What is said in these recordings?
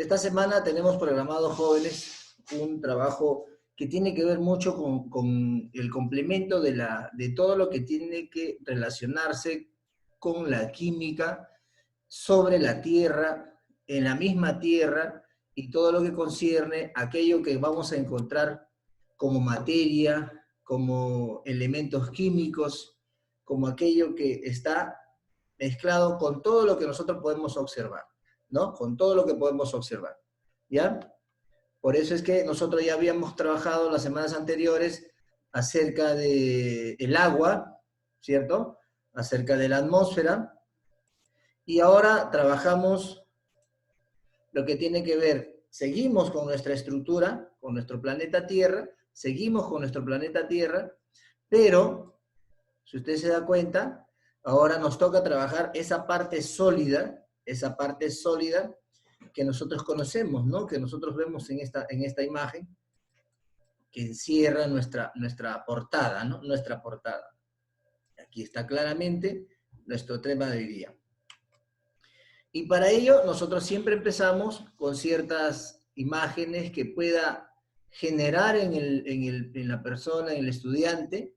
Esta semana tenemos programado, jóvenes, un trabajo que tiene que ver mucho con el complemento de todo lo que tiene que relacionarse con la química sobre la Tierra, en la misma Tierra, y todo lo que concierne a aquello que vamos a encontrar como materia, como elementos químicos, como aquello que está mezclado con todo lo que nosotros podemos observar, ¿no? Con todo lo que podemos observar, ¿ya? Por eso es que nosotros ya habíamos trabajado las semanas anteriores acerca del agua, ¿cierto? Acerca de la atmósfera, y ahora trabajamos lo que tiene que ver, seguimos con nuestra estructura, con nuestro planeta Tierra, seguimos con nuestro planeta Tierra, pero, si usted se da cuenta, ahora nos toca trabajar esa parte sólida que nosotros conocemos, ¿no? Que nosotros vemos en esta imagen, que encierra nuestra portada, ¿no? Nuestra portada. Aquí está claramente nuestro tema de hoy día. Y para ello nosotros siempre empezamos con ciertas imágenes que pueda generar en la persona, en el estudiante,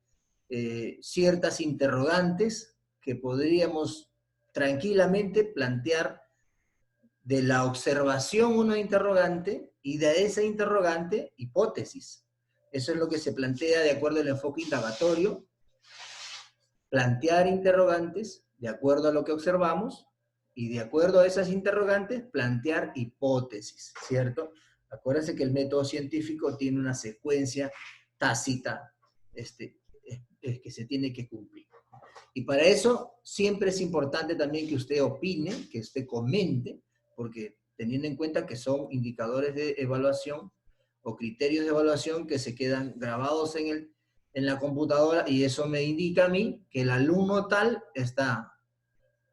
ciertas interrogantes que podríamos tranquilamente plantear de la observación una interrogante y de esa interrogante hipótesis. Eso es lo que se plantea de acuerdo al enfoque indagatorio, plantear interrogantes de acuerdo a lo que observamos y de acuerdo a esas interrogantes plantear hipótesis, ¿cierto? Acuérdense que el método científico tiene una secuencia tácita que se tiene que cumplir. Y para eso siempre es importante también que usted opine, que usted comente, porque teniendo en cuenta que son indicadores de evaluación o criterios de evaluación que se quedan grabados en la computadora, y eso me indica a mí que el alumno tal está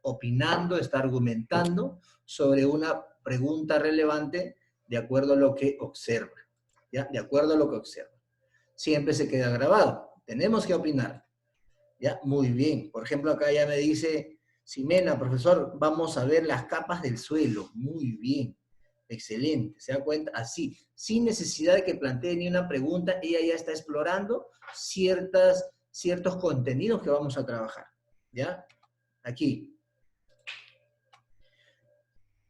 opinando, está argumentando sobre una pregunta relevante de acuerdo a lo que observa, ¿ya? De acuerdo a lo que observa. Siempre se queda grabado. Tenemos que opinar, ¿ya? Muy bien. Por ejemplo, acá ya me dice Ximena, profesor, vamos a ver las capas del suelo. Muy bien. Excelente. ¿Se da cuenta? Así, sin necesidad de que plantee ni una pregunta, ella ya está explorando ciertos contenidos que vamos a trabajar, ¿ya? Aquí.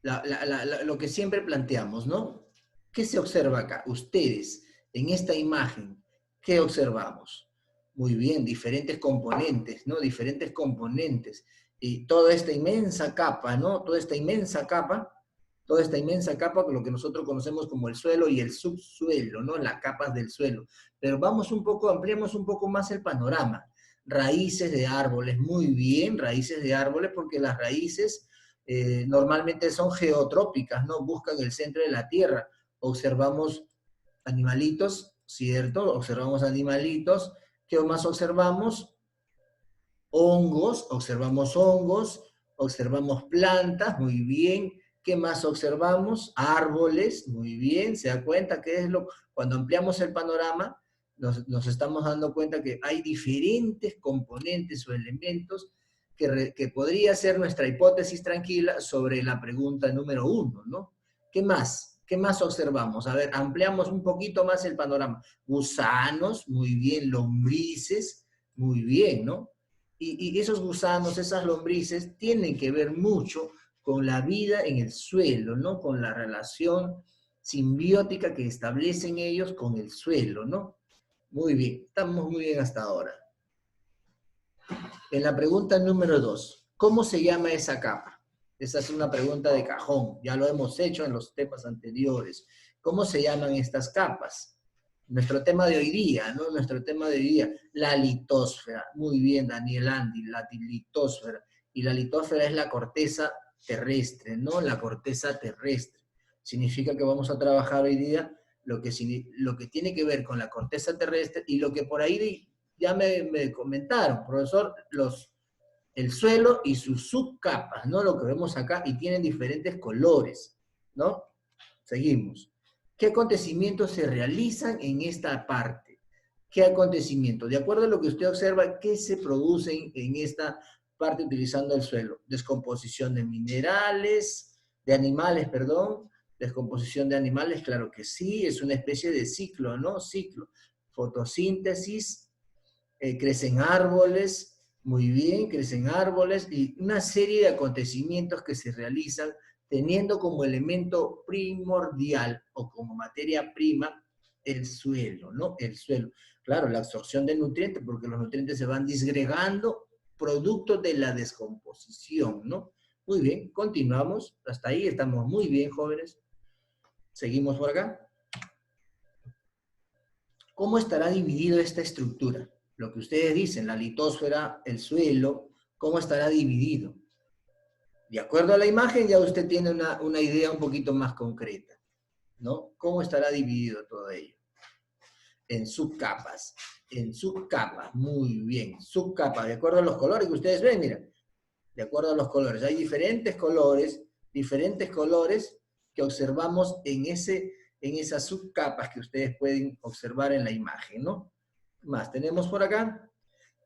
Lo que siempre planteamos, ¿no? ¿Qué se observa acá? Ustedes, en esta imagen, ¿qué observamos? Muy bien, diferentes componentes, ¿no? Diferentes componentes. Y toda esta inmensa capa, ¿no? Toda esta inmensa capa, lo que nosotros conocemos como el suelo y el subsuelo, ¿no? Las capas del suelo. Pero ampliamos un poco más el panorama. Raíces de árboles, muy bien, raíces de árboles, porque las raíces normalmente son geotrópicas, ¿no? Buscan el centro de la Tierra. Observamos animalitos, ¿cierto? Observamos animalitos. ¿Qué más observamos? Hongos, observamos plantas, muy bien. ¿Qué más observamos? Árboles, muy bien. ¿Se da cuenta qué es cuando ampliamos el panorama, nos estamos dando cuenta que hay diferentes componentes o elementos que podría ser nuestra hipótesis tranquila sobre la pregunta número 1, ¿no? ¿Qué más? ¿Qué más observamos? A ver, ampliamos un poquito más el panorama. Gusanos, muy bien. Lombrices, muy bien, ¿no? Y esos gusanos, esas lombrices, tienen que ver mucho con la vida en el suelo, ¿no? Con la relación simbiótica que establecen ellos con el suelo, ¿no? Muy bien, estamos muy bien hasta ahora. En la pregunta número 2, ¿cómo se llama esa capa? Esa es una pregunta de cajón, ya lo hemos hecho en los temas anteriores. ¿Cómo se llaman estas capas? Nuestro tema de hoy día, ¿no? Nuestro tema de hoy día, la litosfera. Muy bien, Daniel Andy, la litosfera. Y la litosfera es la corteza terrestre, ¿no? La corteza terrestre. Significa que vamos a trabajar hoy día lo que tiene que ver con la corteza terrestre y lo que por ahí ya me comentaron, profesor, el suelo y sus subcapas, ¿no? Lo que vemos acá, y tienen diferentes colores, ¿no? Seguimos. ¿Qué acontecimientos se realizan en esta parte? ¿Qué acontecimientos? De acuerdo a lo que usted observa, ¿qué se produce en esta parte utilizando el suelo? Descomposición de minerales, de animales, perdón, Descomposición de animales, claro que sí, es una especie de ciclo, ¿no? Ciclo. Fotosíntesis, crecen árboles, muy bien, crecen árboles, y una serie de acontecimientos que se realizan teniendo como elemento primordial o como materia prima el suelo, ¿no? El suelo. Claro, la absorción de nutrientes, porque los nutrientes se van disgregando producto de la descomposición, ¿no? Muy bien, continuamos. Hasta ahí estamos muy bien, jóvenes. Seguimos por acá. ¿Cómo estará dividido esta estructura? Lo que ustedes dicen, la litosfera, el suelo, ¿cómo estará dividido? De acuerdo a la imagen ya usted tiene una idea un poquito más concreta, ¿no? ¿Cómo estará dividido todo ello? En subcapas, muy bien, subcapas, de acuerdo a los colores que ustedes ven, miren, de acuerdo a los colores. Hay diferentes colores que observamos en esas subcapas que ustedes pueden observar en la imagen, ¿no? Más, tenemos por acá,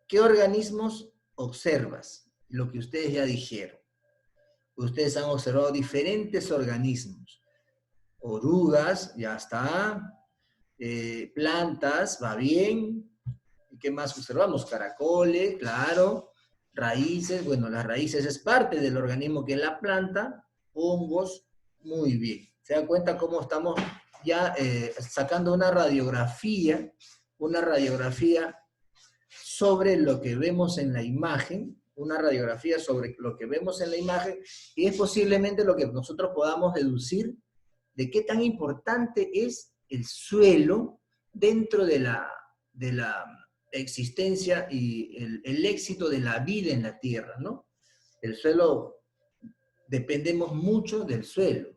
¿qué organismos observas? Lo que ustedes ya dijeron. Ustedes han observado diferentes organismos. Orugas, ya está. Plantas, va bien. ¿Y qué más observamos? Caracoles, claro. Raíces, bueno, las raíces es parte del organismo que es la planta. Hongos, muy bien. ¿Se dan cuenta cómo estamos ya sacando una radiografía sobre lo que vemos en la imagen, y es posiblemente lo que nosotros podamos deducir de qué tan importante es el suelo dentro de la existencia y el éxito de la vida en la Tierra, ¿no? El suelo, dependemos mucho del suelo.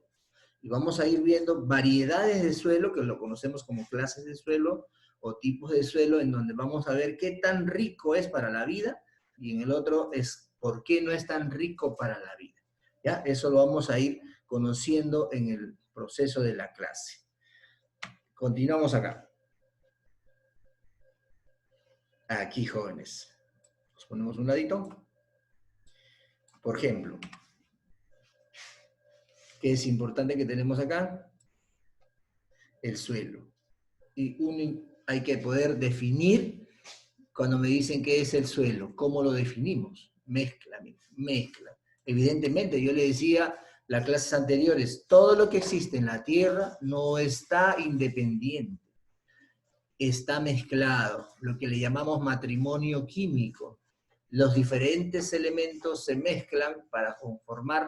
Y vamos a ir viendo variedades de suelo, que lo conocemos como clases de suelo, o tipos de suelo, en donde vamos a ver qué tan rico es para la vida, y en el otro es por qué no es tan rico para la vida. ¿Ya? Eso lo vamos a ir conociendo en el proceso de la clase. Continuamos acá. Aquí, jóvenes. Nos ponemos un ladito. Por ejemplo, ¿qué es importante que tenemos acá? El suelo. Y hay que poder definir. Cuando me dicen qué es el suelo, ¿cómo lo definimos? Mezcla. Evidentemente, yo le decía las clases anteriores, todo lo que existe en la Tierra no está independiente, está mezclado, lo que le llamamos matrimonio químico. Los diferentes elementos se mezclan para conformar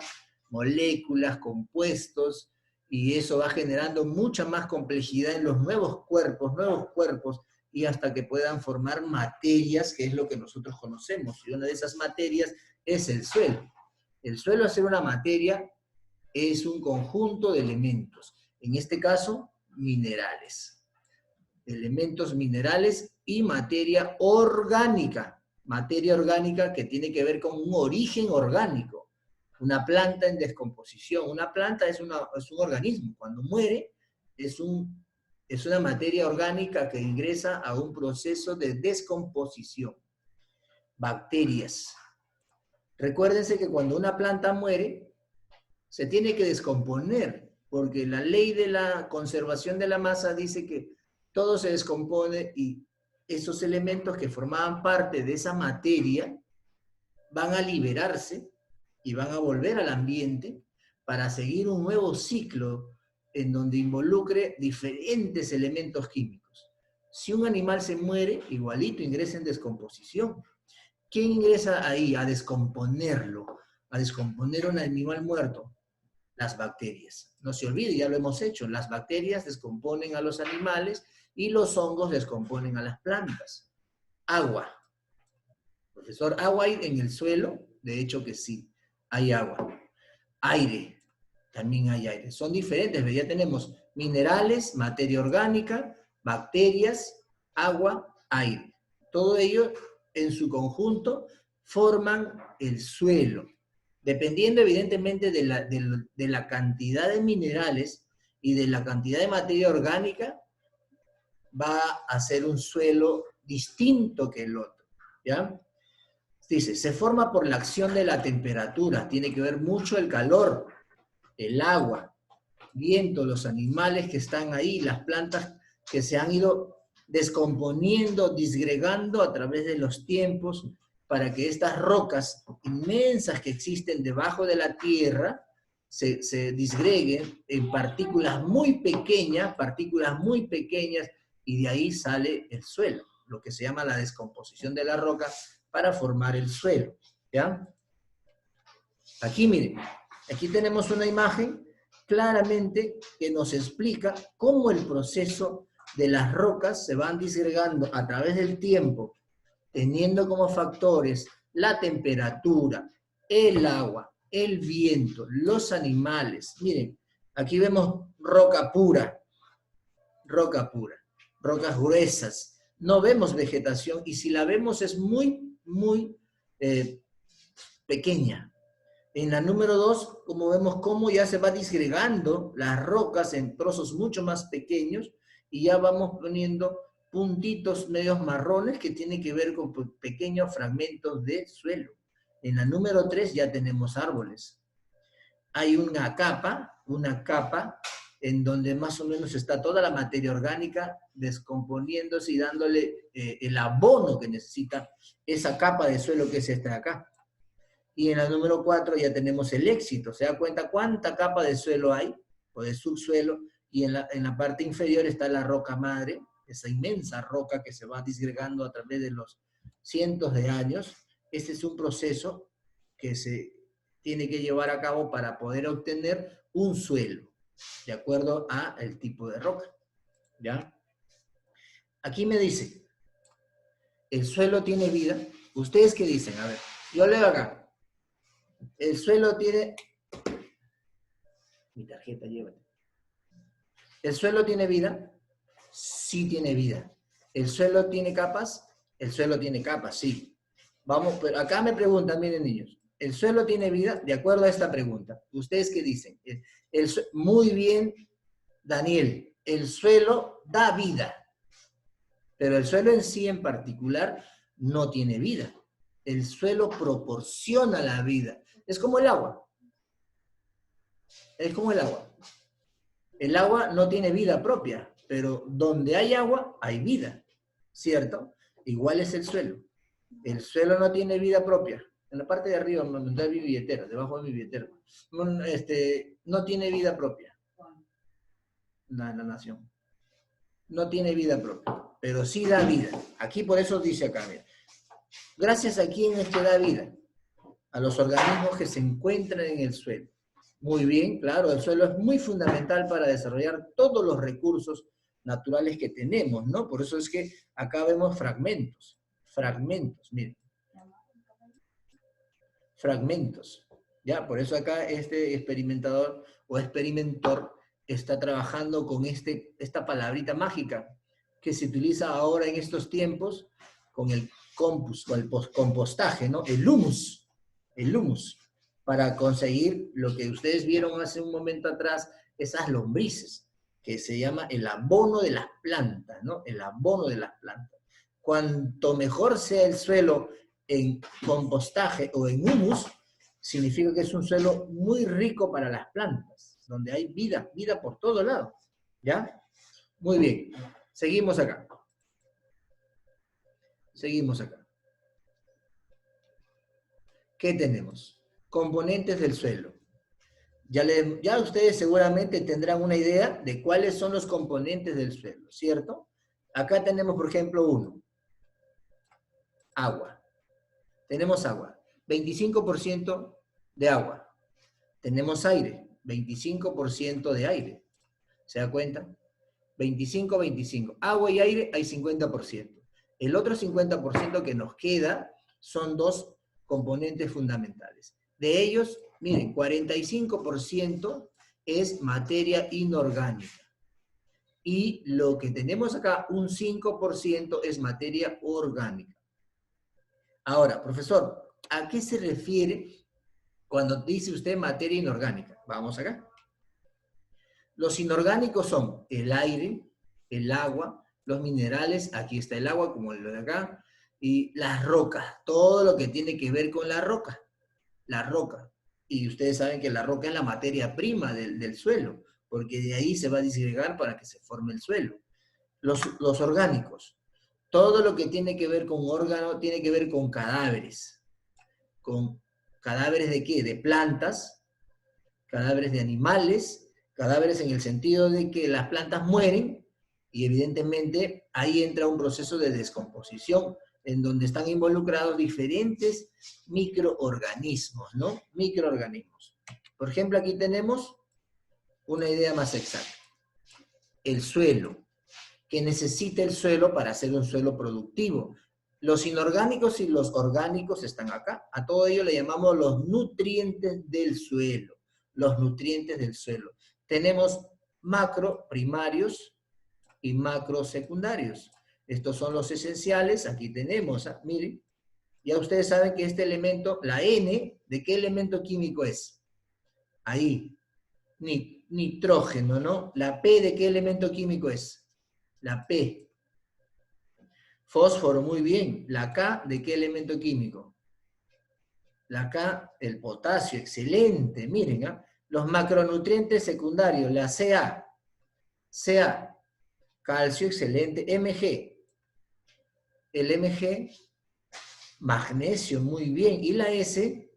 moléculas, compuestos, y eso va generando mucha más complejidad en los nuevos cuerpos, y hasta que puedan formar materias, que es lo que nosotros conocemos. Y una de esas materias es el suelo. El suelo, al ser una materia, es un conjunto de elementos. En este caso, minerales. Elementos minerales y materia orgánica. Materia orgánica que tiene que ver con un origen orgánico. Una planta en descomposición. Una planta es un organismo. Cuando muere, es una materia orgánica que ingresa a un proceso de descomposición. Bacterias. Recuérdense que cuando una planta muere, se tiene que descomponer, porque la ley de la conservación de la masa dice que todo se descompone y esos elementos que formaban parte de esa materia van a liberarse y van a volver al ambiente para seguir un nuevo ciclo en donde involucre diferentes elementos químicos. Si un animal se muere, igualito ingresa en descomposición. ¿Quién ingresa ahí a descomponerlo? A descomponer un animal muerto. Las bacterias. No se olvide, ya lo hemos hecho. Las bacterias descomponen a los animales y los hongos descomponen a las plantas. Agua. Profesor, ¿agua hay en el suelo? De hecho que sí, hay agua. Aire. También hay aire. Son diferentes, ya tenemos minerales, materia orgánica, bacterias, agua, aire. Todo ello en su conjunto forman el suelo. Dependiendo evidentemente de la cantidad de minerales y de la cantidad de materia orgánica, va a ser un suelo distinto que el otro. ¿Ya? Dice, se forma por la acción de la temperatura, tiene que ver mucho el calor, el agua, viento, los animales que están ahí, las plantas que se han ido descomponiendo, disgregando a través de los tiempos, para que estas rocas inmensas que existen debajo de la tierra se disgreguen en partículas muy pequeñas, y de ahí sale el suelo, lo que se llama la descomposición de la roca para formar el suelo, ¿ya? Aquí, miren, aquí tenemos una imagen claramente que nos explica cómo el proceso de las rocas se van disgregando a través del tiempo, teniendo como factores la temperatura, el agua, el viento, los animales. Miren, aquí vemos roca pura, rocas gruesas. No vemos vegetación y si la vemos es muy, muy pequeña. En la número 2, como vemos cómo ya se va disgregando las rocas en trozos mucho más pequeños y ya vamos poniendo puntitos medios marrones que tienen que ver con pequeños fragmentos de suelo. En la número 3 ya tenemos árboles. Hay una capa en donde más o menos está toda la materia orgánica descomponiéndose y dándole el abono que necesita esa capa de suelo que es esta de acá. Y en la número 4 ya tenemos el éxito. ¿Se da cuenta cuánta capa de suelo hay? O de subsuelo. Y en la parte inferior está la roca madre, esa inmensa roca que se va disgregando a través de los cientos de años. Este es un proceso que se tiene que llevar a cabo para poder obtener un suelo, de acuerdo al tipo de roca. ¿Ya? Aquí me dice, ¿el suelo tiene vida? ¿Ustedes qué dicen? A ver, yo leo acá. El suelo tiene... Mi tarjeta, llévate. ¿El suelo tiene vida? Sí tiene vida. ¿El suelo tiene capas? El suelo tiene capas, sí. Vamos, pero acá me preguntan, miren niños, ¿el suelo tiene vida? De acuerdo a esta pregunta, ¿ustedes qué dicen? Muy bien, Daniel, el suelo da vida, pero el suelo en sí en particular no tiene vida. El suelo proporciona la vida. Es como el agua. Es como el agua. El agua no tiene vida propia, pero donde hay agua, hay vida, ¿cierto? Igual es el suelo. El suelo no tiene vida propia. En la parte de arriba, donde está mi billetera, debajo de mi billetera, no tiene vida propia. La nación. No tiene vida propia, pero sí da vida. Aquí por eso dice acá, mira. Gracias a quién es que da vida. A los organismos que se encuentran en el suelo. Muy bien, claro, el suelo es muy fundamental para desarrollar todos los recursos naturales que tenemos, ¿no? Por eso es que acá vemos fragmentos, miren. Fragmentos, ¿ya? Por eso acá este experimentador o experimentor está trabajando con esta palabrita mágica que se utiliza ahora en estos tiempos con el compostaje, ¿no? El humus, para conseguir lo que ustedes vieron hace un momento atrás, esas lombrices, que se llama el abono de las plantas, ¿no? El abono de las plantas. Cuanto mejor sea el suelo en compostaje o en humus, significa que es un suelo muy rico para las plantas, donde hay vida por todo lado, ¿ya? Muy bien, seguimos acá. ¿Qué tenemos? Componentes del suelo. Ya ustedes seguramente tendrán una idea de cuáles son los componentes del suelo, ¿cierto? Acá tenemos, por ejemplo, uno. Agua. Tenemos agua. 25% de agua. Tenemos aire. 25% de aire. ¿Se da cuenta? 25. Agua y aire hay 50%. El otro 50% que nos queda son dos componentes fundamentales. De ellos, miren, 45% es materia inorgánica. Y lo que tenemos acá, un 5% es materia orgánica. Ahora, profesor, ¿a qué se refiere cuando dice usted materia inorgánica? Vamos acá. Los inorgánicos son el aire, el agua, los minerales, aquí está el agua como lo de acá, y las rocas, todo lo que tiene que ver con la roca. Y ustedes saben que la roca es la materia prima del suelo. porque de ahí se va a disgregar para que se forme el suelo. Los orgánicos. Todo lo que tiene que ver con órgano tiene que ver con cadáveres. ¿Con cadáveres de qué? De plantas, cadáveres de animales, cadáveres en el sentido de que las plantas mueren y evidentemente ahí entra un proceso de descomposición en donde están involucrados diferentes microorganismos, ¿no? Microorganismos. Por ejemplo, aquí tenemos una idea más exacta. El suelo. ¿Qué necesita el suelo para ser un suelo productivo? Los inorgánicos y los orgánicos están acá. A todo ello le llamamos los nutrientes del suelo. Los nutrientes del suelo. Tenemos macro primarios y macro secundarios. Estos son los esenciales. Aquí tenemos, miren, ya ustedes saben que este elemento, la N, ¿de qué elemento químico es? Ahí, nitrógeno, ¿no? La P, ¿de qué elemento químico es? La P. Fósforo, muy bien. La K, ¿de qué elemento químico? La K, el potasio, excelente. Miren, ¿eh? Los macronutrientes secundarios, la Ca. Ca, calcio, excelente. Mg. El Mg, magnesio, muy bien. ¿Y la S?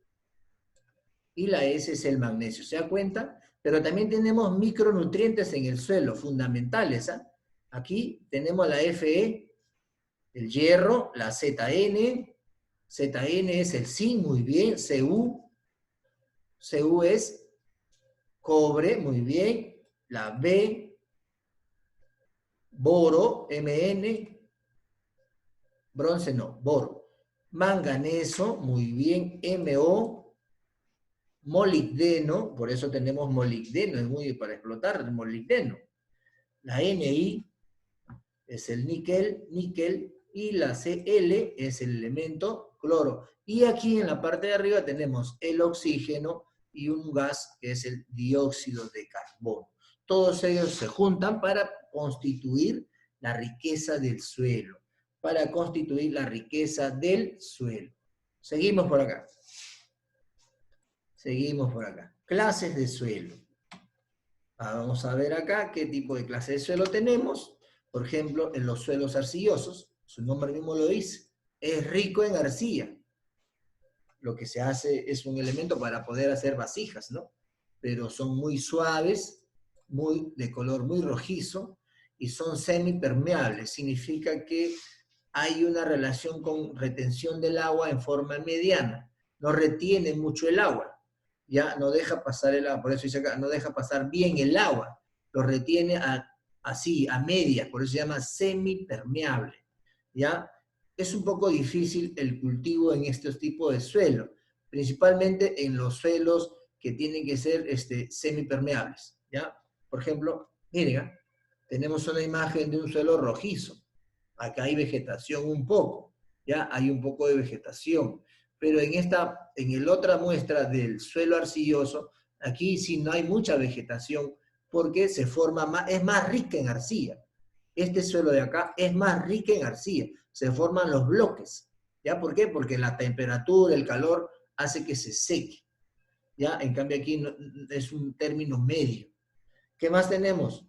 Y la S es el magnesio, ¿se da cuenta? Pero también tenemos micronutrientes en el suelo, fundamentales. ¿Ah? Aquí tenemos la Fe, el hierro, la ZN. ZN es el zinc, muy bien. Cu. Cu es cobre, muy bien. La B, boro, Mn. Bronce no, boro. Manganeso, muy bien. Mo. Molibdeno, por eso tenemos molibdeno, es muy para explotar el molibdeno. La Ni es el níquel, y la Cl es el elemento cloro. Y aquí en la parte de arriba tenemos el oxígeno y un gas que es el dióxido de carbono. Todos ellos se juntan para constituir la riqueza del suelo, para constituir la riqueza del suelo. Seguimos por acá. Seguimos por acá. Clases de suelo. Vamos a ver acá qué tipo de clase de suelo tenemos. Por ejemplo, en los suelos arcillosos, su nombre mismo lo dice, es rico en arcilla. Lo que se hace es un elemento para poder hacer vasijas, ¿no? Pero son muy suaves, de color muy rojizo, y son semipermeables. Significa que hay una relación con retención del agua en forma mediana. No retiene mucho el agua. Ya no deja pasar el agua, por eso dice acá, no deja pasar bien el agua, lo retiene así, a medias, por eso se llama semipermeable, ¿ya? Es un poco difícil el cultivo en estos tipos de suelo, principalmente en los suelos que tienen que ser semipermeables, ¿ya? Por ejemplo, miren, tenemos una imagen de un suelo rojizo, acá hay vegetación un poco, ¿ya? Hay un poco de vegetación, pero en la otra muestra del suelo arcilloso, aquí sí no hay mucha vegetación porque se forma más, es más rica en arcilla. Este suelo de acá es más rica en arcilla, se forman los bloques. ¿Ya? ¿Por qué? Porque la temperatura, el calor hace que se seque. ¿Ya? En cambio aquí es un término medio. ¿Qué más tenemos?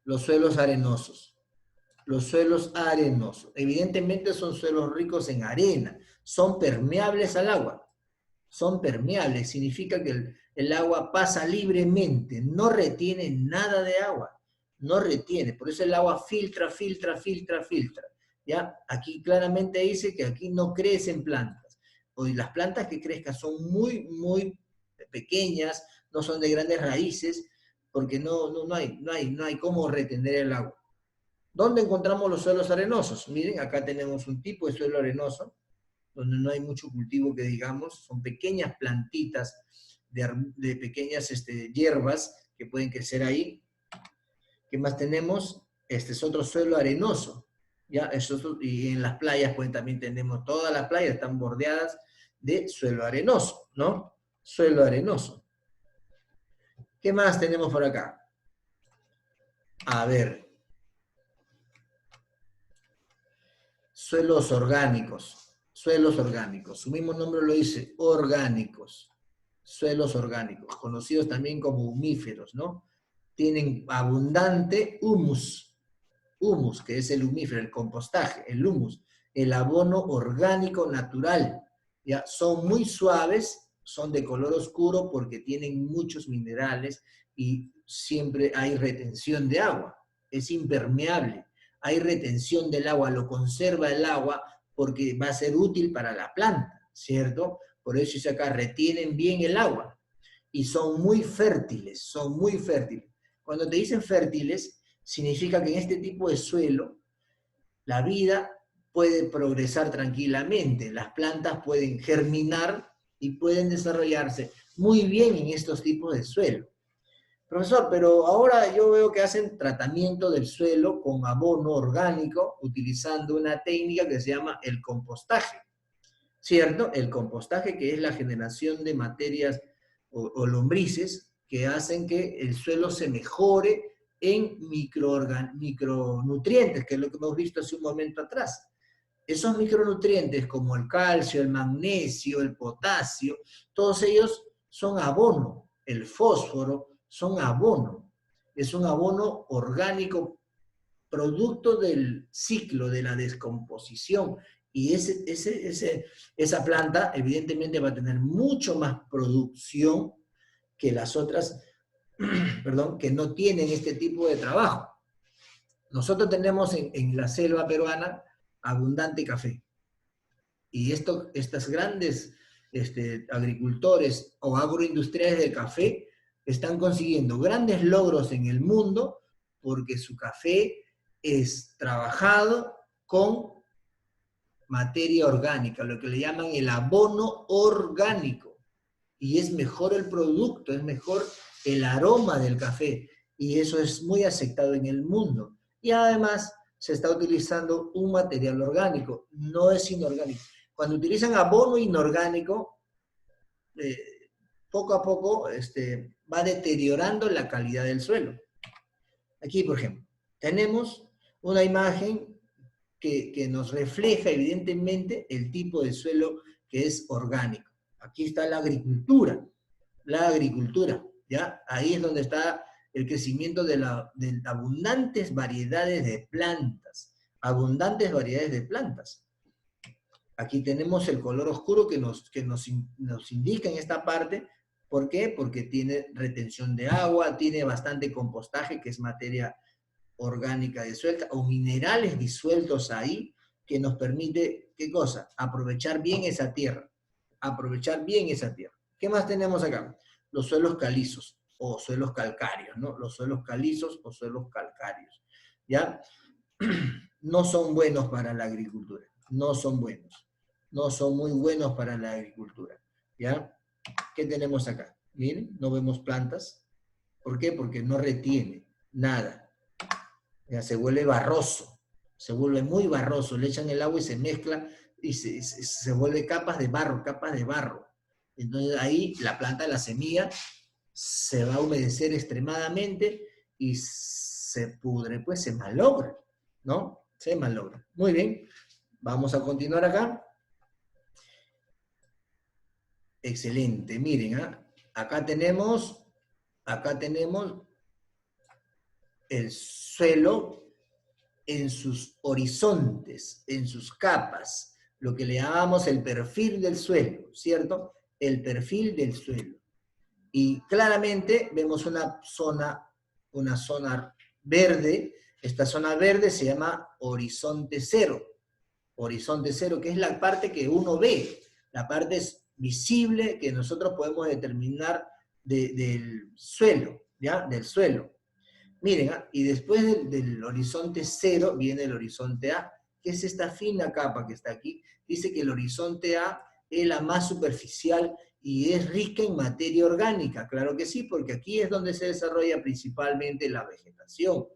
Los suelos arenosos. Los suelos arenosos. Evidentemente son suelos ricos en arena, son permeables al agua. Son permeables, significa que el agua pasa libremente, no retiene nada de agua, no retiene, por eso el agua filtra. ¿Ya? Aquí claramente dice que aquí no crecen plantas, o las plantas que crezcan son muy pequeñas, no son de grandes raíces, porque no hay cómo retener el agua. ¿Dónde encontramos los suelos arenosos? Miren, acá tenemos un tipo de suelo arenoso, donde no hay mucho cultivo que digamos, son pequeñas plantitas de pequeñas hierbas que pueden crecer ahí. ¿Qué más tenemos? Este es otro suelo arenoso, ¿ya? Y en las playas, pues también tenemos, todas las playas están bordeadas de suelo arenoso, ¿no? Suelo arenoso. ¿Qué más tenemos por acá? A ver. Suelos orgánicos. Suelos orgánicos. Su mismo nombre lo dice, orgánicos. suelos orgánicos, conocidos también como humíferos, ¿no? Tienen abundante humus, que es el humífero, el compostaje, el humus, el abono orgánico natural. ¿Ya? Son muy suaves, son de color oscuro porque tienen muchos minerales y siempre hay retención de agua. Es impermeable, hay retención del agua, lo conserva el agua porque va a ser útil para la planta, ¿cierto? Por eso dice acá, retienen bien el agua y son muy fértiles, son muy fértiles. Cuando te dicen fértiles, significa que en este tipo de suelo la vida puede progresar tranquilamente, las plantas pueden germinar y pueden desarrollarse muy bien en estos tipos de suelo. Profesor, pero ahora yo veo que hacen tratamiento del suelo con abono orgánico utilizando una técnica que se llama el compostaje, ¿cierto? El compostaje, que es la generación de materias o lombrices que hacen que el suelo se mejore en micronutrientes, que es lo que hemos visto hace un momento atrás. Esos micronutrientes como el calcio, el magnesio, el potasio, todos ellos son abono. El fósforo son abono. Es un abono orgánico producto del ciclo de la descomposición. Y esa planta evidentemente va a tener mucho más producción que las otras, perdón, que no tienen este tipo de trabajo. Nosotros tenemos en la selva peruana abundante café. Y estas grandes agricultores o agroindustriales de café están consiguiendo grandes logros en el mundo porque su café es trabajado con materia orgánica, lo que le llaman el abono orgánico. Y es mejor el producto, es mejor el aroma del café. Y eso es muy aceptado en el mundo. Y además se está utilizando un material orgánico, no es inorgánico. Cuando utilizan abono inorgánico, poco a poco va deteriorando la calidad del suelo. Aquí, por ejemplo, tenemos una imagen que nos refleja evidentemente el tipo de suelo que es orgánico. Aquí está la agricultura, ¿ya? Ahí es donde está el crecimiento de abundantes variedades de plantas, Aquí tenemos el color oscuro que nos indica en esta parte. ¿Por qué? Porque tiene retención de agua, tiene bastante compostaje, que es materia orgánica disuelta, o minerales disueltos ahí, que nos permite, ¿qué cosa? Aprovechar bien esa tierra. ¿Qué más tenemos acá? Los suelos calizos o suelos calcáreos, ¿no? Los suelos calizos o suelos calcáreos, ¿ya? No son buenos para la agricultura, no son muy buenos para la agricultura, ¿ya? ¿Qué tenemos acá? Miren, no vemos plantas. ¿Por qué? Porque no retiene nada. Ya se vuelve barroso, se vuelve muy barroso, le echan el agua y se mezcla y se vuelve capas de barro. Entonces ahí la planta, la semilla, se va a humedecer extremadamente y se pudre, pues se malogra, ¿no? Se malogra. Muy bien, vamos a continuar acá. Excelente, miren, acá tenemos el suelo en sus horizontes, en sus capas, lo que le llamamos el perfil del suelo, ¿cierto? El perfil del suelo. Y claramente vemos una zona verde. Esta zona verde se llama horizonte cero, que es la parte que uno ve, la parte visible que nosotros podemos determinar del suelo, ¿ya? Del suelo. Miren, y después del horizonte cero viene el horizonte A, que es esta fina capa que está aquí. Dice que el horizonte A es la más superficial y es rica en materia orgánica. Claro que sí, porque aquí es donde se desarrolla principalmente la vegetación.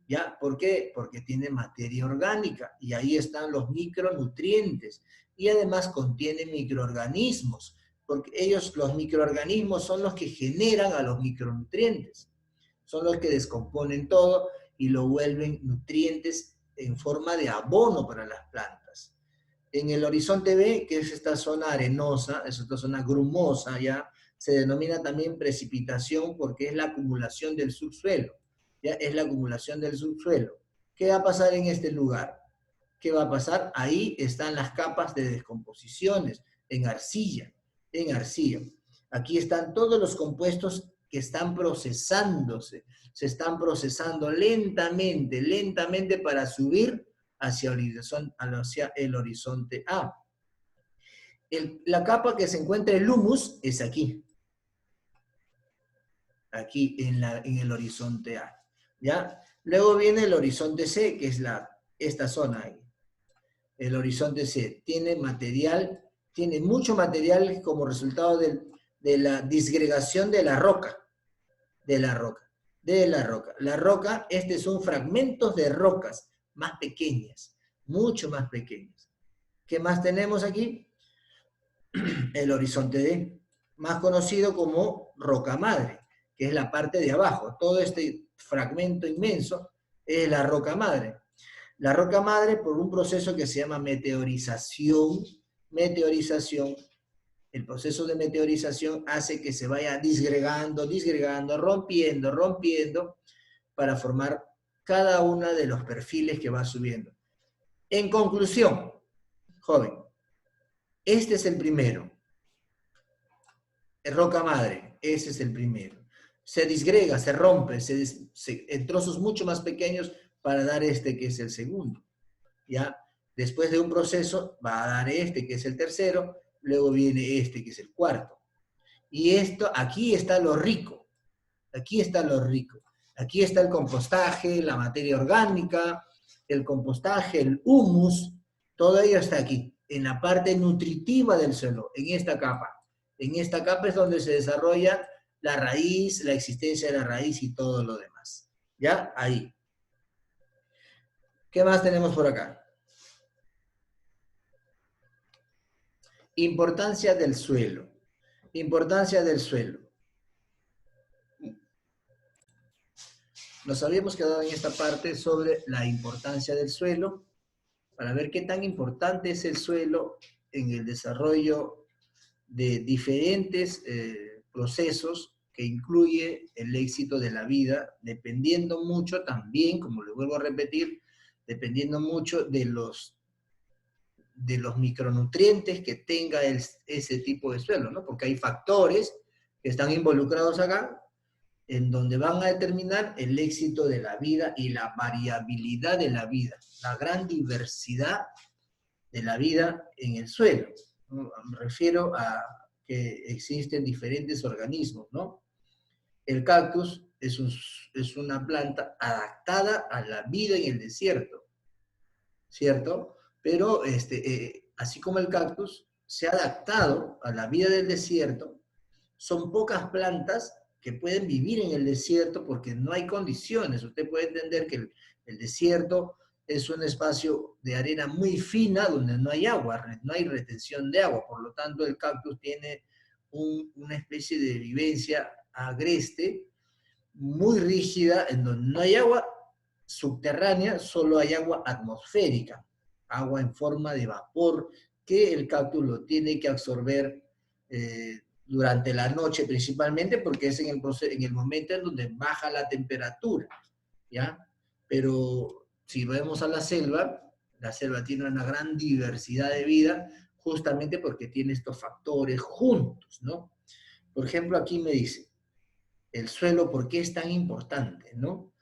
¿Ya? ¿Por qué? Porque tiene materia orgánica y ahí están los micronutrientes y además contiene microorganismos, porque los microorganismos son los que generan a los micronutrientes. Son los que descomponen todo y lo vuelven nutrientes en forma de abono para las plantas. En el horizonte B, que es esta zona arenosa, es esta zona grumosa, ya se denomina también precipitación porque es la acumulación del subsuelo, ¿ya? Es la acumulación del subsuelo. ¿Qué va a pasar en este lugar? ¿Qué va a pasar? Ahí están las capas de descomposiciones, en arcilla, en arcilla. Aquí están todos los compuestos que están procesándose, se están procesando lentamente, lentamente para subir hacia el horizonte A. La capa que se encuentra el humus es aquí en el horizonte A, ¿ya? Luego viene el horizonte C, que es esta zona ahí. El horizonte C tiene material, tiene mucho material como resultado de la disgregación de la roca, La roca, son fragmentos de rocas más pequeñas, mucho más pequeñas. ¿Qué más tenemos aquí? El horizonte D, más conocido como roca madre, que es la parte de abajo. Todo este fragmento inmenso es la roca madre. La roca madre, por un proceso que se llama meteorización, el proceso de meteorización hace que se vaya disgregando, rompiendo, para formar cada uno de los perfiles que va subiendo. En conclusión, joven, este es el primero. Roca madre, ese es el primero. Se disgrega, se rompe, en trozos mucho más pequeños para dar este que es el segundo. ¿Ya? Después de un proceso va a dar este que es el tercero, luego viene este que es el cuarto. Y aquí está lo rico, aquí está el compostaje, la materia orgánica, el compostaje, el humus, todo ello está aquí, en la parte nutritiva del suelo, en esta capa. En esta capa es donde se desarrolla la raíz, la existencia de la raíz y todo lo demás. ¿Ya? Ahí. ¿Qué más tenemos por acá? Importancia del suelo. Importancia del suelo. Nos habíamos quedado en esta parte sobre la importancia del suelo, para ver qué tan importante es el suelo en el desarrollo de diferentes procesos que incluye el éxito de la vida, dependiendo mucho también, como le vuelvo a repetir, dependiendo mucho de los micronutrientes que tenga ese tipo de suelo, ¿no? Porque hay factores que están involucrados acá, en donde van a determinar el éxito de la vida y la variabilidad de la vida, la gran diversidad de la vida en el suelo. Me refiero a que existen diferentes organismos, ¿no? El cactus es una planta adaptada a la vida en el desierto, ¿cierto? Pero así como el cactus se ha adaptado a la vida del desierto, son pocas plantas que pueden vivir en el desierto porque no hay condiciones. Usted puede entender que el desierto es un espacio de arena muy fina donde no hay agua, no hay retención de agua. Por lo tanto, el cactus tiene una especie de vivencia agreste, muy rígida, en donde no hay agua subterránea, solo hay agua atmosférica, agua en forma de vapor que el cactus lo tiene que absorber durante la noche principalmente, porque es en el momento en donde baja la temperatura, ¿ya? Pero si vemos a la selva tiene una gran diversidad de vida, justamente porque tiene estos factores juntos, ¿no? Por ejemplo, aquí me dice, el suelo, ¿por qué es tan importante, no?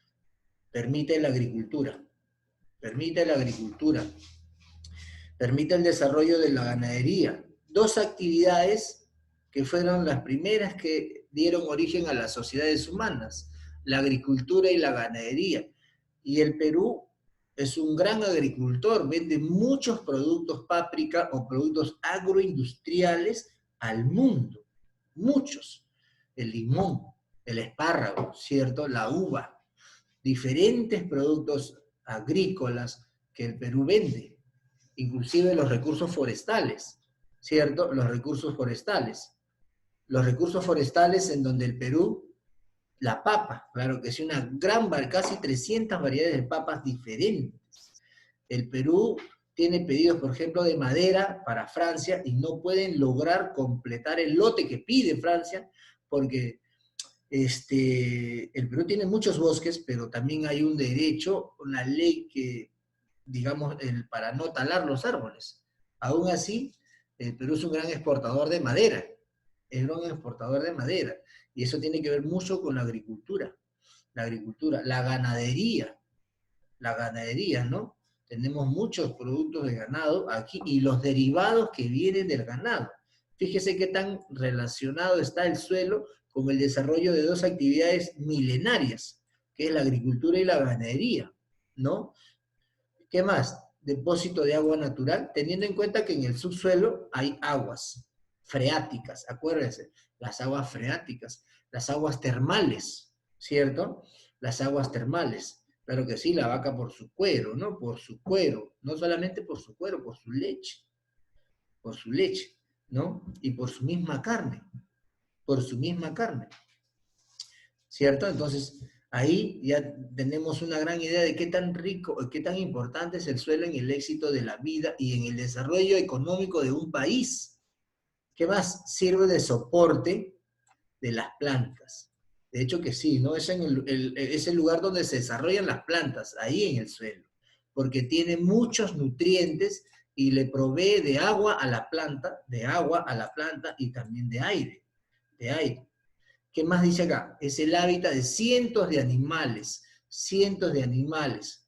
Permite la agricultura, permite el desarrollo de la ganadería. Dos actividades que fueron las primeras que dieron origen a las sociedades humanas, la agricultura y la ganadería. Y el Perú es un gran agricultor, vende muchos productos páprica o productos agroindustriales al mundo, muchos. El limón, el espárrago, ¿cierto? La uva, diferentes productos agrícolas que el Perú vende, inclusive los recursos forestales, ¿cierto? Los recursos forestales en donde el Perú, la papa, claro que es una casi 300 variedades de papas diferentes. El Perú tiene pedidos, por ejemplo, de madera para Francia y no pueden lograr completar el lote que pide Francia porque el Perú tiene muchos bosques, pero también hay un derecho, una ley que, digamos, para no talar los árboles. Aún así, el Perú es un gran exportador de madera, es un exportador de madera, y eso tiene que ver mucho con la agricultura, la ganadería, ¿no? Tenemos muchos productos de ganado aquí y los derivados que vienen del ganado. Fíjese qué tan relacionado está el suelo con el desarrollo de dos actividades milenarias, que es la agricultura y la ganadería, ¿no? ¿Qué más? Depósito de agua natural, teniendo en cuenta que en el subsuelo hay aguas freáticas, acuérdense, las aguas freáticas, las aguas termales, ¿cierto? Las aguas termales. Claro que sí, la vaca por su cuero, ¿no? Por su cuero, no solamente por su cuero, por su leche, ¿no? Y por su misma carne, ¿cierto? Entonces, ahí ya tenemos una gran idea de qué tan rico, qué tan importante es el suelo en el éxito de la vida y en el desarrollo económico de un país. ¿Qué más? Sirve de soporte de las plantas. De hecho que sí, ¿no? Es es el lugar donde se desarrollan las plantas, ahí en el suelo, porque tiene muchos nutrientes y le provee de agua a la planta, y también de aire. ¿Qué más dice acá? Es el hábitat de cientos de animales, cientos de animales.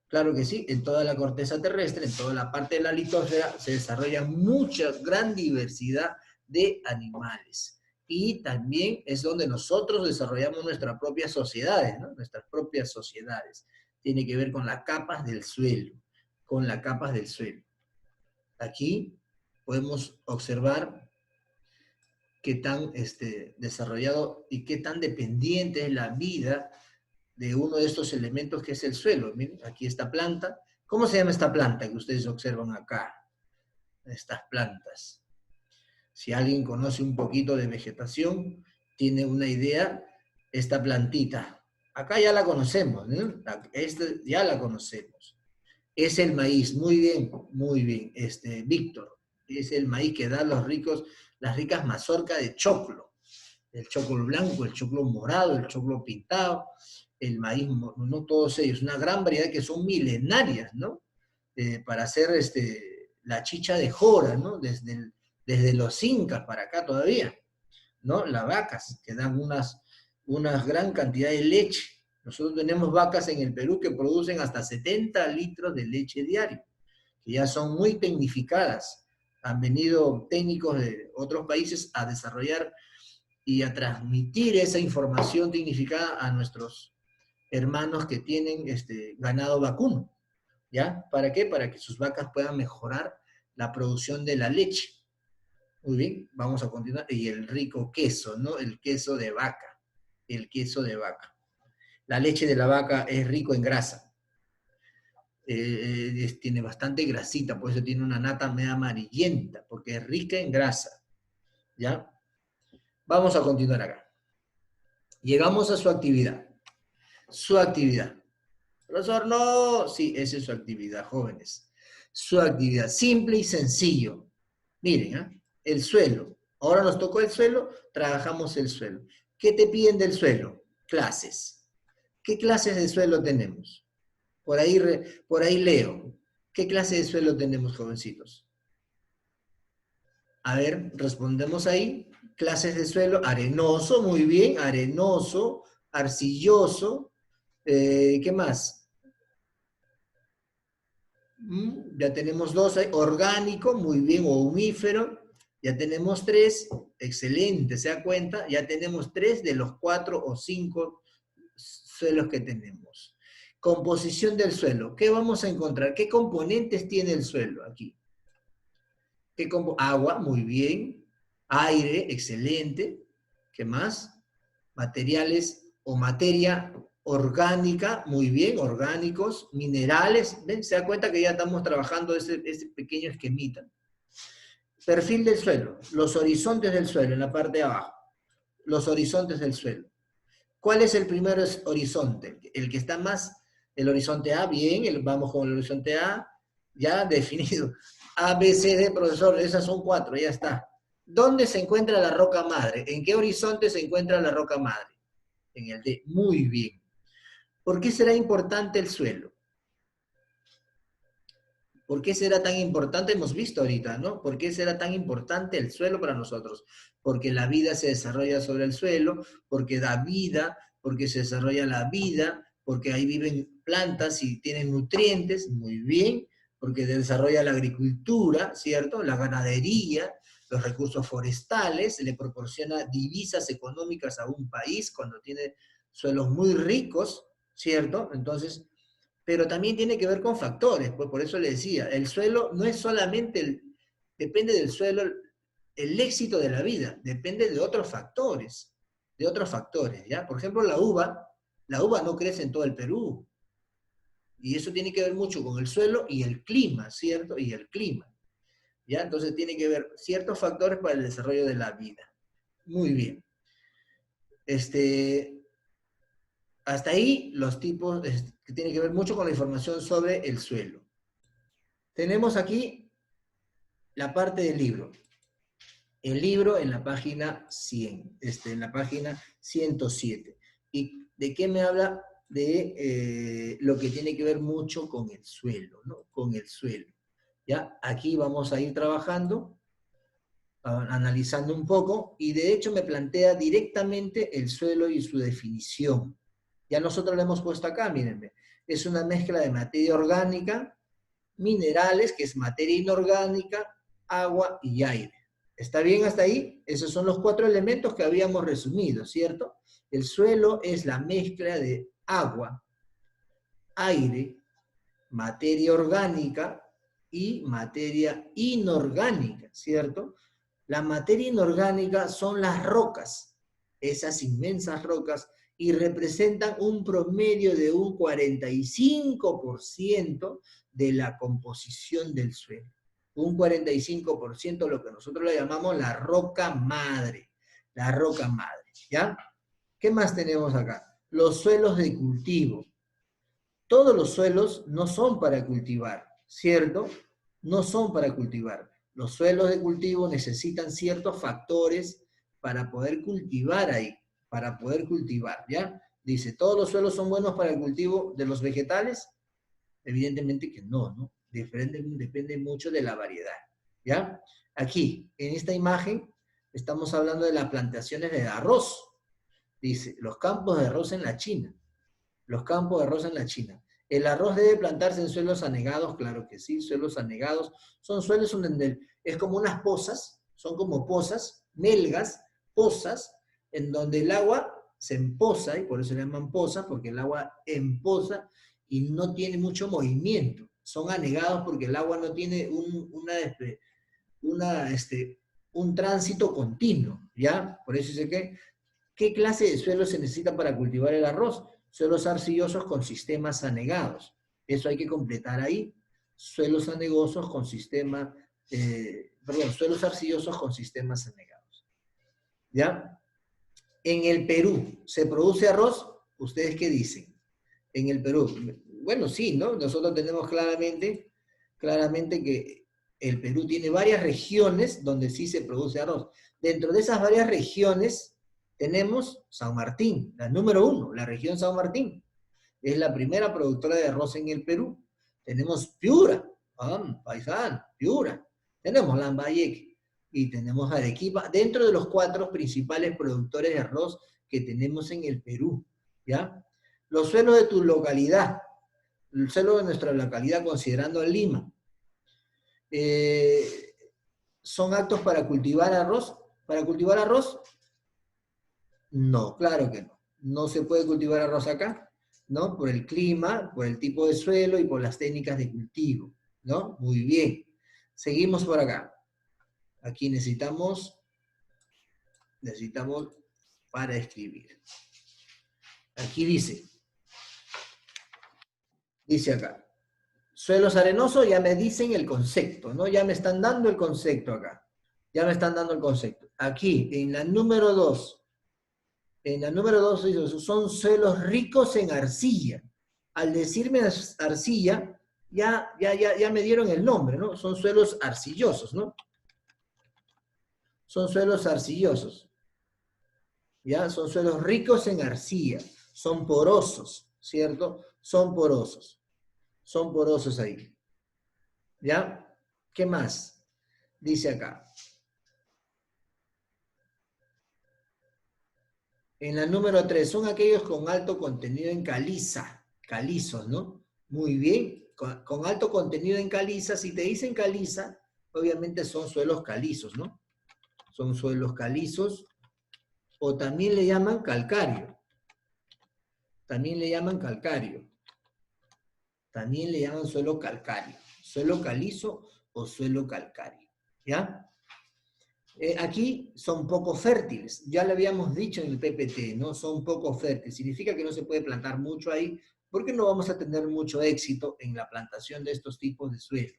Claro que sí, en toda la corteza terrestre, en toda la parte de la litosfera, se desarrolla mucha, gran diversidad de animales. Y también es donde nosotros desarrollamos nuestras propias sociedades, ¿no? Nuestras propias sociedades. Tiene que ver con las capas del suelo, con las capas del suelo. Aquí podemos observar qué tan desarrollado y qué tan dependiente es la vida de uno de estos elementos que es el suelo. Miren, aquí esta planta. ¿Cómo se llama esta planta que ustedes observan acá? Estas plantas. Si alguien conoce un poquito de vegetación, tiene una idea, esta plantita. Acá ya la conocemos, ¿no? Ya la conocemos. Es el maíz, muy bien, Víctor. Es el maíz que da las ricas mazorcas de choclo. El choclo blanco, el choclo morado, el choclo pintado, el maíz, no todos ellos, una gran variedad que son milenarias, ¿no? Para hacer la chicha de jora, ¿no? Desde los incas para acá todavía, ¿no? Las vacas, que dan una gran cantidad de leche. Nosotros tenemos vacas en el Perú que producen hasta 70 litros de leche diario, que ya son muy tecnificadas. Han venido técnicos de otros países a desarrollar y a transmitir esa información tecnificada a nuestros hermanos que tienen ganado vacuno, ¿ya? ¿Para qué? Para que sus vacas puedan mejorar la producción de la leche. Muy bien, vamos a continuar. Y el rico queso, ¿no? El queso de vaca. El queso de vaca. La leche de la vaca es rico en grasa. Tiene bastante grasita, por eso tiene una nata media amarillenta, porque es rica en grasa. ¿Ya? Vamos a continuar acá. Llegamos a su actividad. Su actividad. Profesor, no. Sí, esa es su actividad, jóvenes. Su actividad, simple y sencillo. Miren, ¿eh? El suelo. Ahora nos tocó el suelo, trabajamos el suelo. ¿Qué te piden del suelo? Clases. ¿Qué clases de suelo tenemos? Por ahí leo. ¿Qué clase de suelo tenemos, jovencitos? A ver, respondemos ahí. Clases de suelo, arenoso, muy bien, arenoso, arcilloso. ¿Qué más? Ya tenemos dos ahí. Orgánico, muy bien, o humífero. Ya tenemos tres. Excelente, ¿se da cuenta? Ya tenemos tres de los 4 o 5 suelos que tenemos. Composición del suelo. ¿Qué vamos a encontrar? ¿Qué componentes tiene el suelo aquí? Agua, muy bien. Aire, excelente. ¿Qué más? Materiales o materia orgánica, muy bien, orgánicos. Minerales, ¿ven? Se da cuenta que ya estamos trabajando ese pequeño esquemita. Perfil del suelo, los horizontes del suelo en la parte de abajo. Los horizontes del suelo. ¿Cuál es el primer horizonte? El que está más, el horizonte A, bien, vamos con el horizonte A. Ya definido. A, B, C, D, profesor, esas son 4, ya está. ¿Dónde se encuentra la roca madre? ¿En qué horizonte se encuentra la roca madre? En el D. Muy bien. ¿Por qué será importante el suelo? ¿Por qué será tan importante? Hemos visto ahorita, ¿no? ¿Por qué será tan importante el suelo para nosotros? Porque la vida se desarrolla sobre el suelo, porque da vida, porque se desarrolla la vida, porque ahí viven plantas y tienen nutrientes, muy bien, porque desarrolla la agricultura, ¿cierto? La ganadería, los recursos forestales, le proporciona divisas económicas a un país cuando tiene suelos muy ricos, ¿cierto? Entonces, pero también tiene que ver con factores, pues por eso le decía, el suelo no es solamente, depende del suelo el éxito de la vida, depende de otros factores, ¿ya? Por ejemplo, la uva no crece en todo el Perú, y eso tiene que ver mucho con el suelo y el clima, ¿cierto? Y el clima, ¿ya? Entonces tiene que ver ciertos factores para el desarrollo de la vida. Muy bien. Hasta ahí los tipos que tienen que ver mucho con la información sobre el suelo. Tenemos aquí la parte del libro. El libro en la página 100, en la página 107. ¿Y de qué me habla? De lo que tiene que ver mucho con el suelo, ¿no? Con el suelo. ¿Ya? Aquí vamos a ir trabajando, analizando un poco, y de hecho me plantea directamente el suelo y su definición. Ya nosotros lo hemos puesto acá, mírenme. Es una mezcla de materia orgánica, minerales, que es materia inorgánica, agua y aire. ¿Está bien hasta ahí? Esos son los 4 elementos que habíamos resumido, ¿cierto? El suelo es la mezcla de agua, aire, materia orgánica y materia inorgánica, ¿cierto? La materia inorgánica son las rocas, esas inmensas rocas, y representan un promedio de un 45% de la composición del suelo. Un 45% lo que nosotros le llamamos la roca madre. La roca madre, ¿ya? ¿Qué más tenemos acá? Los suelos de cultivo. Todos los suelos no son para cultivar, ¿cierto? No son para cultivar. Los suelos de cultivo necesitan ciertos factores para poder cultivar ahí, para poder cultivar, ¿ya? Dice, ¿todos los suelos son buenos para el cultivo de los vegetales? Evidentemente que no, ¿no? Depende mucho de la variedad, ¿ya? Aquí, en esta imagen, estamos hablando de las plantaciones de arroz. Dice, los campos de arroz en la China. Los campos de arroz en la China. ¿El arroz debe plantarse en suelos anegados? Claro que sí, suelos anegados. Son suelos donde es como unas pozas, son como pozas, melgas, pozas, en donde el agua se empoza, y por eso le llaman pozas, porque el agua empoza y no tiene mucho movimiento. Son anegados porque el agua no tiene un tránsito continuo, ¿ya? Por eso dice que, ¿qué clase de suelo se necesita para cultivar el arroz? Suelos arcillosos con sistemas anegados. Eso hay que completar ahí. Suelos anegosos con suelos arcillosos con sistemas anegados. ¿Ya? En el Perú, ¿se produce arroz? ¿Ustedes qué dicen? En el Perú. Bueno, sí, ¿no? Nosotros tenemos claramente que el Perú tiene varias regiones donde sí se produce arroz. Dentro de esas varias regiones tenemos San Martín, la número 1, la región San Martín. Es la primera productora de arroz en el Perú. Tenemos Piura, paisán, Piura. Tenemos Lambayeque y tenemos Arequipa, dentro de los 4 principales productores de arroz que tenemos en el Perú, ¿ya? Los suelos de tu localidad, el suelo de nuestra localidad, considerando Lima, ¿son aptos para cultivar arroz? ¿Para cultivar arroz? No, claro que no. No se puede cultivar arroz acá, ¿no? Por el clima, por el tipo de suelo y por las técnicas de cultivo, ¿no? Muy bien. Seguimos por acá. Aquí necesitamos para escribir. Aquí dice acá, suelos arenosos, ya me dicen el concepto, ¿no? Ya me están dando el concepto acá. Ya me están dando el concepto. Aquí, en la número 2, dice, son suelos ricos en arcilla. Al decirme arcilla, ya me dieron el nombre, ¿no? Son suelos arcillosos, ¿no? Son suelos arcillosos, ¿ya? Son suelos ricos en arcilla, son porosos, ¿cierto? Son porosos ahí, ¿ya? ¿Qué más? Dice acá. En la número 3, son aquellos con alto contenido en caliza, calizos, ¿no? Muy bien, con alto contenido en caliza, si te dicen caliza, obviamente son suelos calizos, ¿no? Son suelos calizos, o también le llaman calcario. También le llaman calcario. También le llaman suelo calcario. Suelo calizo o suelo calcario, ¿ya? Aquí son poco fértiles, ya lo habíamos dicho en el PPT, ¿no? Son poco fértiles, significa que no se puede plantar mucho ahí, porque no vamos a tener mucho éxito en la plantación de estos tipos de suelo.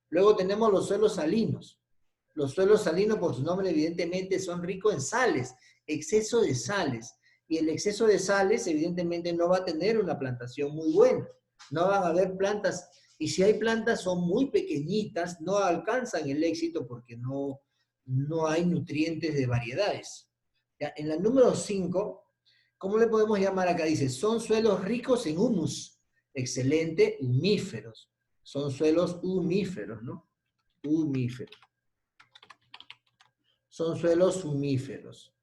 Luego tenemos los suelos salinos. Los suelos salinos, por su nombre, evidentemente son ricos en sales, exceso de sales, y el exceso de sales, evidentemente, no va a tener una plantación muy buena, no van a haber plantas, y si hay plantas son muy pequeñitas, no alcanzan el éxito porque no hay nutrientes de variedades. ¿Ya? En la número 5, ¿cómo le podemos llamar acá? Dice, son suelos ricos en humus. Excelente, humíferos. Son suelos humíferos, ¿no? Humíferos. Son suelos humíferos.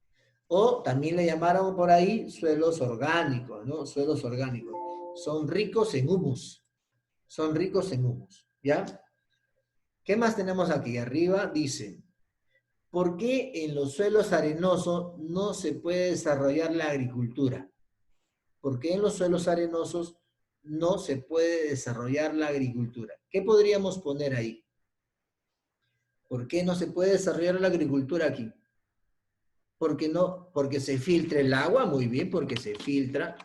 O también le llamaron por ahí suelos orgánicos, ¿no? Suelos orgánicos. Son ricos en humus. Son ricos en humus, ¿ya? ¿Qué más tenemos aquí? Arriba dice, ¿por qué en los suelos arenosos no se puede desarrollar la agricultura? ¿Por qué en los suelos arenosos no se puede desarrollar la agricultura? ¿Qué podríamos poner ahí? ¿Por qué no se puede desarrollar la agricultura aquí? Porque no, porque se filtra el agua, muy bien, porque se filtra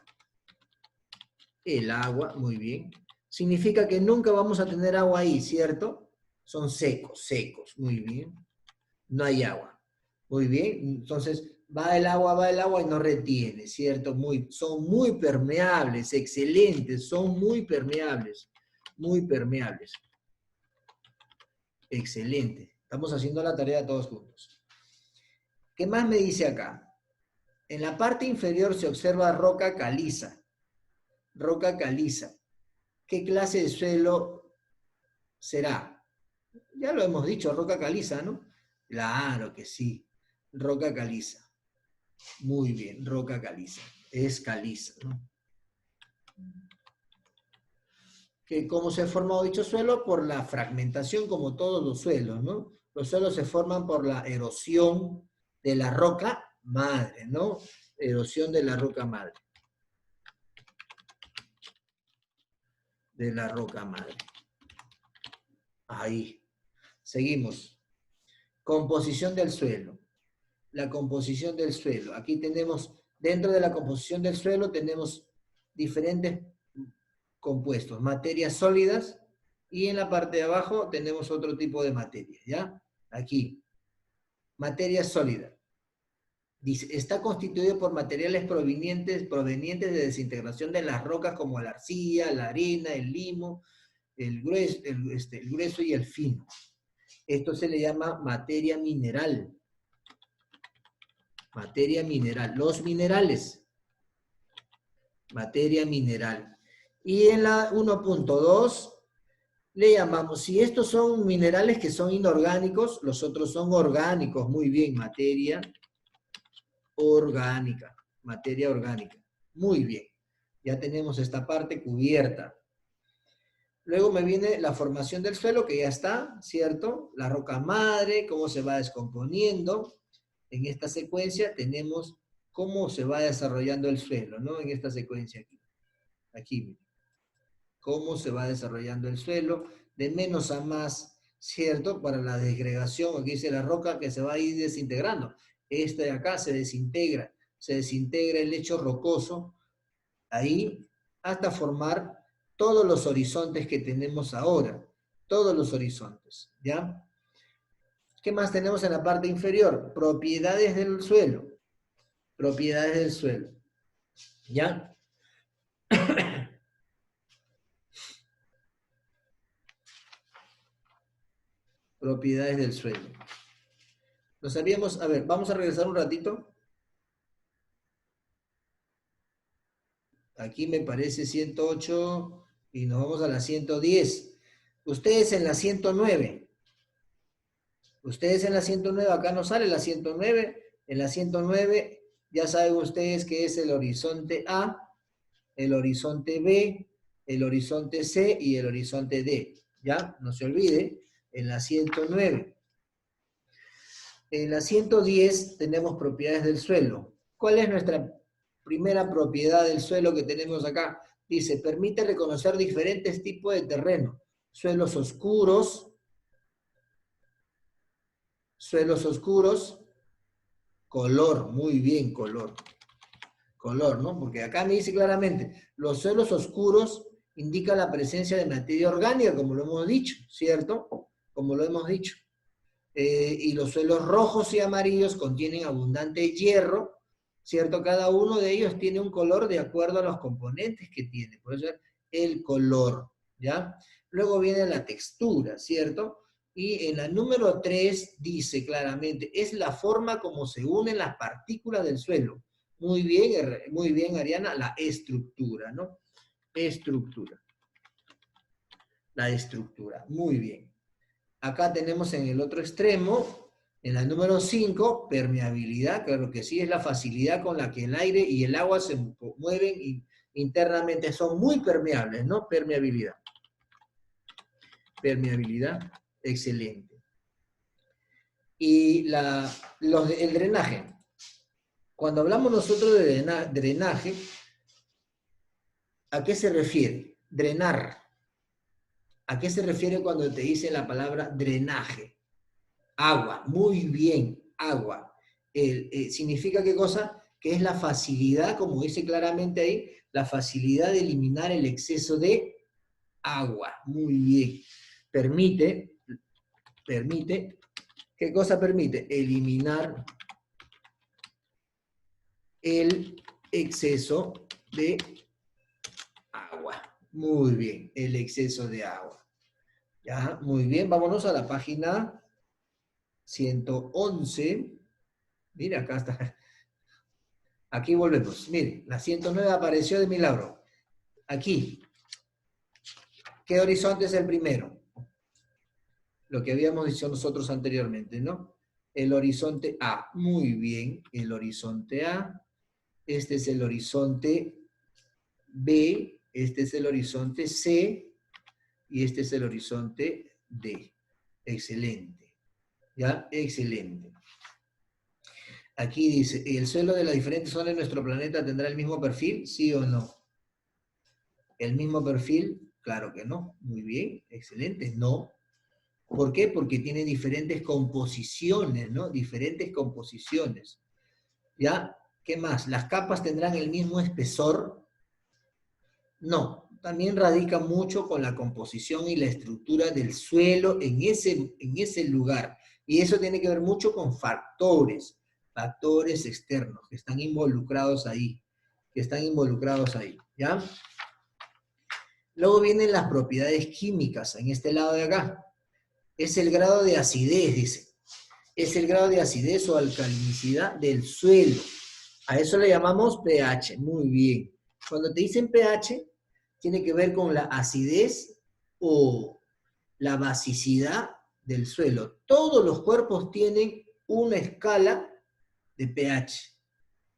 el agua, muy bien. Significa que nunca vamos a tener agua ahí, ¿cierto? Son secos, muy bien. No hay agua. Muy bien, entonces va el agua y no retiene, ¿cierto? Son muy permeables, excelentes, son muy permeables, muy permeables. Excelente. Estamos haciendo la tarea todos juntos. ¿Qué más me dice acá? En la parte inferior se observa roca caliza. Roca caliza. ¿Qué clase de suelo será? Ya lo hemos dicho, roca caliza, ¿no? Claro que sí, roca caliza. Muy bien, roca caliza. Es caliza, ¿no? ¿Cómo se ha formado dicho suelo? Por la fragmentación, como todos los suelos, ¿no? Los suelos se forman por la erosión de la roca madre, ¿no? Erosión de la roca madre. De la roca madre. Ahí. Seguimos. Composición del suelo. La composición del suelo. Aquí tenemos, dentro de la composición del suelo, tenemos diferentes compuestos, materias sólidas, y en la parte de abajo tenemos otro tipo de materia, ¿ya? Aquí, materia sólida. Dice, está constituido por materiales provenientes de desintegración de las rocas como la arcilla, la arena, el limo, el grueso y el fino. Esto se le llama materia mineral. Materia mineral. Los minerales. Materia mineral. Y en la 1.2 le llamamos, si estos son minerales que son inorgánicos, los otros son orgánicos. Muy bien, materia orgánica. Materia orgánica. Muy bien. Ya tenemos esta parte cubierta. Luego me viene la formación del suelo, que ya está, ¿cierto? La roca madre, cómo se va descomponiendo. En esta secuencia tenemos cómo se va desarrollando el suelo, ¿no? En esta secuencia aquí. Aquí, cómo se va desarrollando el suelo, de menos a más, ¿cierto? Para la desgregación, aquí dice la roca que se va a ir desintegrando. Esta de acá se desintegra el lecho rocoso, ahí, hasta formar todos los horizontes que tenemos ahora, todos los horizontes, ¿ya? ¿Qué más tenemos en la parte inferior? Propiedades del suelo, propiedades del suelo, ¿ya? Propiedades del suelo. Nos habíamos, a ver, vamos a regresar un ratito. Aquí me parece 108 y nos vamos a la 110. Ustedes en la 109. Ustedes en la 109, acá no sale la 109. En la 109 ya saben ustedes que es el horizonte A, el horizonte B, el horizonte C y el horizonte D. ¿Ya? No se olvide, en la 109. En la 110 tenemos propiedades del suelo. ¿Cuál es nuestra primera propiedad del suelo que tenemos acá? Dice, permite reconocer diferentes tipos de terreno. Suelos oscuros, color, muy bien, color. Color, ¿no? Porque acá me dice claramente, los suelos oscuros indican la presencia de materia orgánica, como lo hemos dicho, ¿cierto? Como lo hemos dicho. Y los suelos rojos y amarillos contienen abundante hierro, ¿cierto? Cada uno de ellos tiene un color de acuerdo a los componentes que tiene, por eso es el color, ¿ya? Luego viene la textura, ¿cierto? Y en la número 3 dice claramente, es la forma como se unen las partículas del suelo. Muy bien, Ariana, la estructura, ¿no? Estructura. La estructura, muy bien. Acá tenemos en el otro extremo, en la número 5, permeabilidad, claro que sí, es la facilidad con la que el aire y el agua se mueven internamente, son muy permeables, ¿no? Permeabilidad. Permeabilidad, excelente. Y el drenaje. Cuando hablamos nosotros de drenaje, ¿a qué se refiere? Drenar. ¿A qué se refiere cuando te dice la palabra drenaje? Agua, muy bien, agua. ¿Significa qué cosa? Que es la facilidad, como dice claramente ahí, la facilidad de eliminar el exceso de agua. Muy bien. Permite, ¿qué cosa permite? Eliminar el exceso de agua. Muy bien, el exceso de agua. Ya, muy bien, vámonos a la página 111. Mira, acá está. Aquí volvemos. Mire, la 109 apareció de milagro. Aquí. ¿Qué horizonte es el primero? Lo que habíamos dicho nosotros anteriormente, ¿no? El horizonte A. Muy bien, el horizonte A. Este es el horizonte B. Este es el horizonte C. Y este es el horizonte D. Excelente. ¿Ya? Excelente. Aquí dice, ¿el suelo de las diferentes zonas de nuestro planeta tendrá el mismo perfil? ¿Sí o no? ¿El mismo perfil? Claro que no. Muy bien, excelente. No. ¿Por qué? Porque tiene diferentes composiciones, ¿no? Diferentes composiciones. ¿Ya? ¿Qué más? ¿Las capas tendrán el mismo espesor? No. También radica mucho con la composición y la estructura del suelo en ese lugar. Y eso tiene que ver mucho con factores externos que están involucrados ahí. ¿Ya? Luego vienen las propiedades químicas en este lado de acá. Es el grado de acidez, dice. Es el grado de acidez o alcalinicidad del suelo. A eso le llamamos pH. Muy bien. Cuando te dicen pH, tiene que ver con la acidez o la basicidad del suelo. Todos los cuerpos tienen una escala de pH.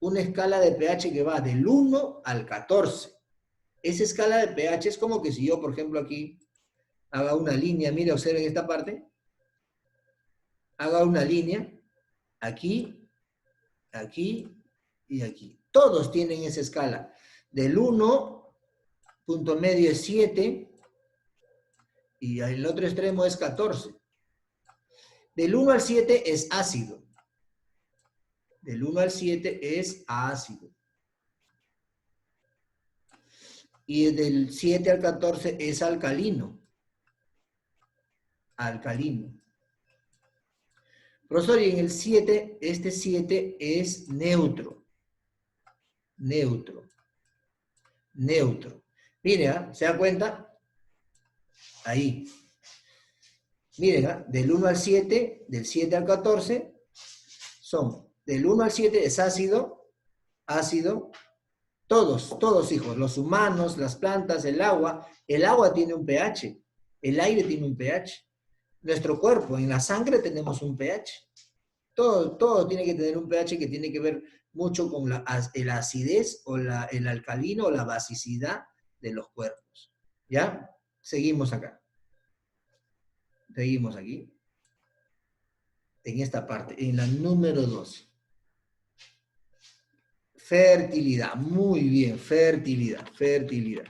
Una escala de pH que va del 1 al 14. Esa escala de pH es como que si yo, por ejemplo, aquí haga una línea, mira, observen esta parte, haga una línea, aquí, aquí y aquí. Todos tienen esa escala. Del 1, punto medio es 7, y el otro extremo es 14. Del 1 al 7 es ácido. Del 1 al 7 es ácido. Y del 7 al 14 es alcalino. Alcalino. Profesor, y en el 7, este 7 es neutro. Neutro. Neutro. Mire, ¿se da cuenta? Ahí. Miren, ¿ah? Del 1 al 7, del 7 al 14, son, del 1 al 7 es ácido, ácido, todos hijos, los humanos, las plantas, el agua tiene un pH, el aire tiene un pH, nuestro cuerpo, en la sangre tenemos un pH, todo tiene que tener un pH que tiene que ver mucho con la acidez o el alcalino o la basicidad de los cuerpos. ¿Ya? Seguimos acá. Seguimos aquí. En esta parte, en la número 12. Fertilidad. Muy bien, fertilidad. Fertilidad.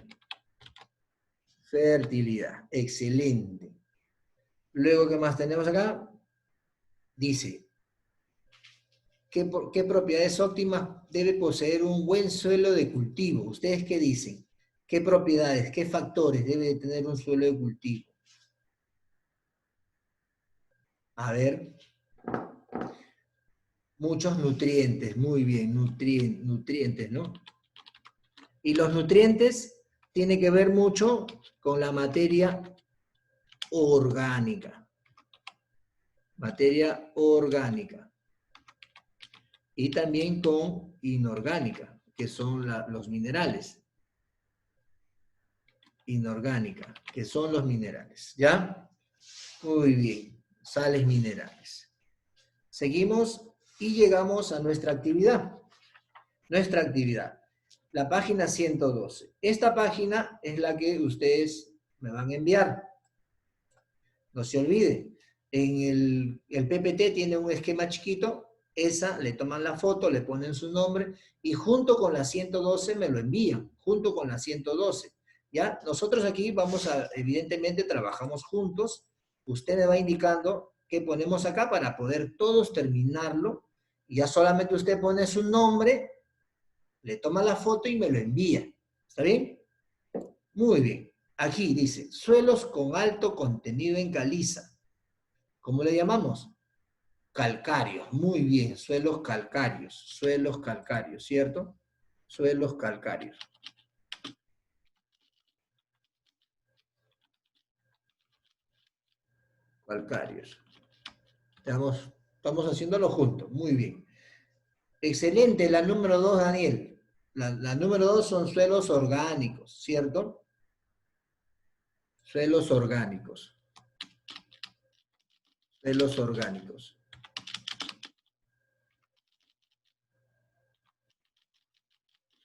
Excelente. Luego, ¿qué más tenemos acá? Dice, ¿qué propiedades óptimas debe poseer un buen suelo de cultivo? ¿Ustedes qué dicen? ¿Qué propiedades, qué factores debe tener un suelo de cultivo? A ver, muchos nutrientes, muy bien, nutrientes, ¿no? Y los nutrientes tienen que ver mucho con la materia orgánica. Materia orgánica. Y también con inorgánica, que son los minerales. Inorgánica, que son los minerales. ¿Ya? Muy bien. Sales minerales. Seguimos y llegamos a nuestra actividad. Nuestra actividad. La página 112. Esta página es la que ustedes me van a enviar. No se olvide. En el PPT tiene un esquema chiquito. Esa, le toman la foto, le ponen su nombre y junto con la 112 me lo envían. Junto con la 112. ¿Ya? Nosotros aquí vamos a, evidentemente, trabajamos juntos. Usted me va indicando qué ponemos acá para poder todos terminarlo. Y ya solamente usted pone su nombre, le toma la foto y me lo envía. ¿Está bien? Muy bien. Aquí dice, suelos con alto contenido en caliza. ¿Cómo le llamamos? Calcáreos. Muy bien, suelos calcáreos, ¿cierto? Suelos calcáreos. Calcáreos. Estamos haciéndolo juntos. Muy bien. Excelente, la número 2, Daniel. La número 2 son suelos orgánicos, ¿cierto? Suelos orgánicos. Suelos orgánicos.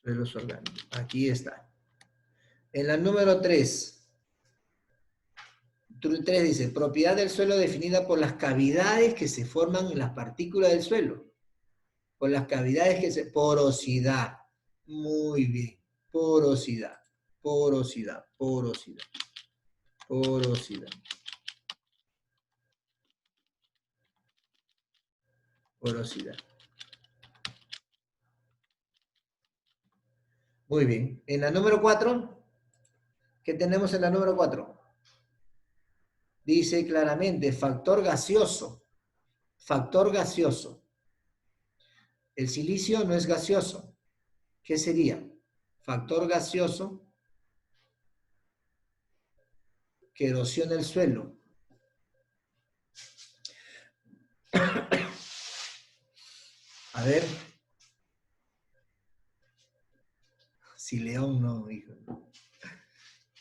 Suelos orgánicos. Aquí está. En la número 3. 3 dice, propiedad del suelo definida por las cavidades que se forman en las partículas del suelo. Por las cavidades que se... Porosidad. Muy bien. Porosidad. Porosidad. Porosidad. Porosidad. Porosidad. Muy bien. En la número 4, ¿qué tenemos en la número 4? Dice claramente, factor gaseoso. Factor gaseoso. El silicio no es gaseoso. ¿Qué sería? Factor gaseoso que erosiona el suelo. A ver. Si león no, hijo.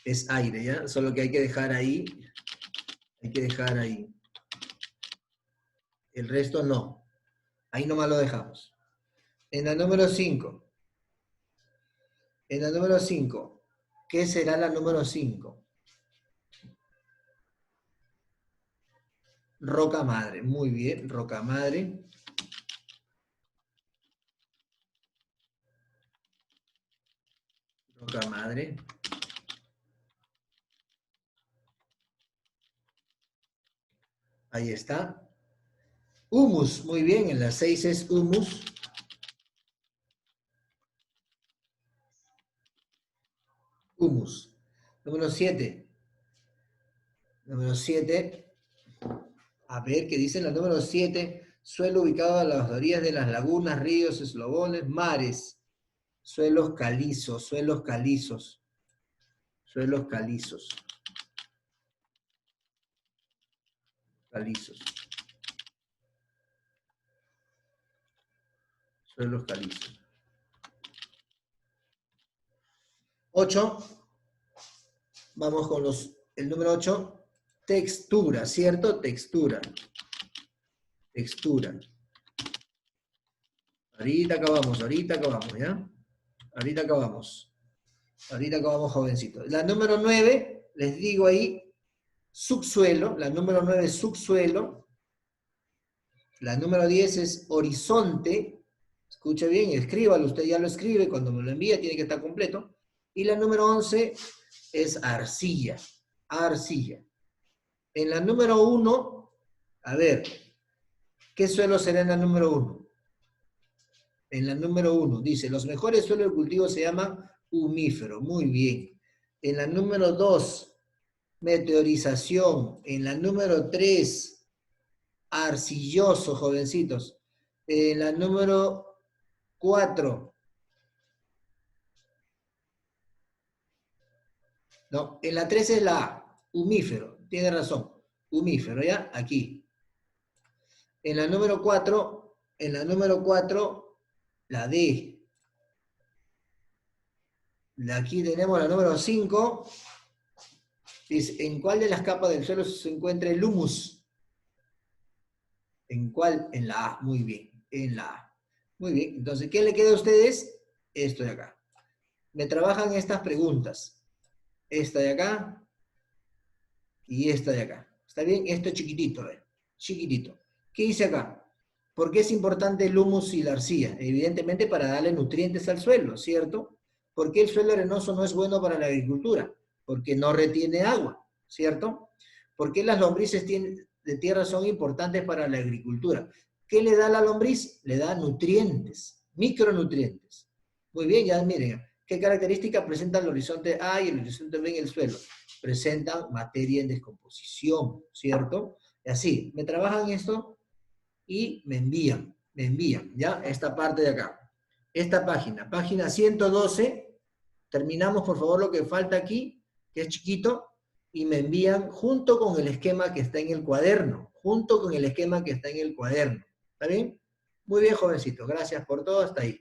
Es aire, ¿ya? Solo que hay que dejar ahí. Hay que dejar ahí. El resto no. Ahí nomás lo dejamos. En la número 5. En la número 5. ¿Qué será la número 5? Roca madre. Muy bien, roca madre. Roca madre. Ahí está. Humus, muy bien, en la 6 es humus. Humus. Número 7. Número 7. A ver, ¿qué dice la número 7? Suelo ubicado a las orillas de las lagunas, ríos, eslobones, mares. Suelos calizos, suelos calizos. Suelos calizos. calizos. Suelos calizos. 8. Vamos con el número 8. Textura, ¿cierto? Textura. Textura. Ahorita acabamos, ¿ya? Ahorita acabamos, jovencitos. La número 9, les digo ahí, subsuelo. La número 9 es subsuelo. La número 10 es horizonte. Escuche bien, escríbalo, usted ya lo escribe, cuando me lo envía tiene que estar completo. Y la número 11 es arcilla. Arcilla. En la número 1, a ver, ¿qué suelo será en la número 1? En la número 1, dice, los mejores suelos de cultivo se llaman humífero. Muy bien. En la número 2, meteorización. En la número 3, arcilloso, jovencitos. En la número 4, no, en la 3 es la A, humífero. Tiene razón. Humífero, ¿ya? Aquí. En la número 4, la D. Aquí tenemos la número 5. Dice, ¿en cuál de las capas del suelo se encuentra el humus? ¿En cuál? En la A. Muy bien. En la A. Muy bien. Entonces, ¿qué le queda a ustedes? Esto de acá. Me trabajan estas preguntas. Esta de acá y esta de acá. ¿Está bien? Esto es chiquitito, ¿eh? Chiquitito. ¿Qué dice acá? ¿Por qué es importante el humus y la arcilla? Evidentemente para darle nutrientes al suelo, ¿cierto? ¿Por qué el suelo arenoso no es bueno para la agricultura? Porque no retiene agua, ¿cierto? ¿Por qué las lombrices de tierra son importantes para la agricultura? ¿Qué le da la lombriz? Le da nutrientes, micronutrientes. Muy bien, ya miren, ¿qué características presentan el horizonte A y el horizonte B en el suelo? Presentan materia en descomposición, ¿cierto? Y así, me trabajan esto y me envían, ¿ya? Esta parte de acá. Esta página 112, terminamos por favor lo que falta aquí, que es chiquito, y me envían junto con el esquema que está en el cuaderno, ¿está bien? Muy bien, jovencitos, gracias por todo, hasta ahí.